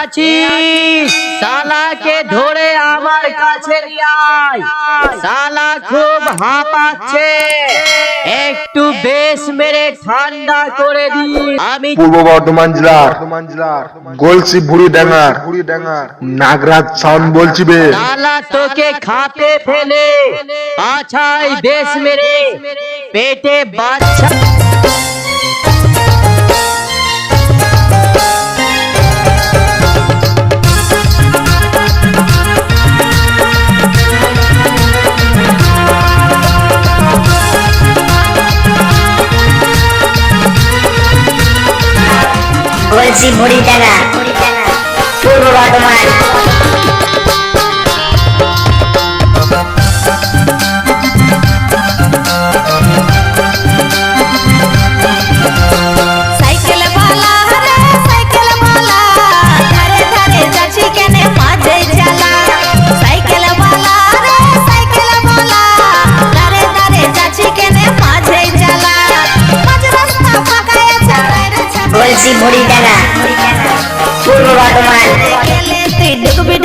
আছিস শালাকে ধরে আমার কাছে নিয়ে আয়। শালা খুব হাঁপাচ্ছে, একটু বেশ মেরে ঠান্ডা করে দি। আমি পূর্ব বর্ধমান জেলার গলসি বুড়িডাঙ্গার নাগরাজ সাউন্ড বলছি বে। শালা তোকে খাপে ফেলে পাছায় বেশ মেরে পেটে বাচ্চা। বলছি বুড়িডাঙ্গা পূর্ব বর্ধমান। সাইকেল বালা রে সাইকেল বালা, ধারে ধারে যাচ্ছি কেনে মাঝে চালা। সাইকেল বালা রে সাইকেল বালা, ধারে ধারে যাচ্ছি কেনে মাঝে চালা। মাঝ রাস্তা ফাঁকা আছে রে ছাড়। বলছি বুড়িডাঙ্গা পূর্ব বর্ধমান। গেলে তুই ডুববি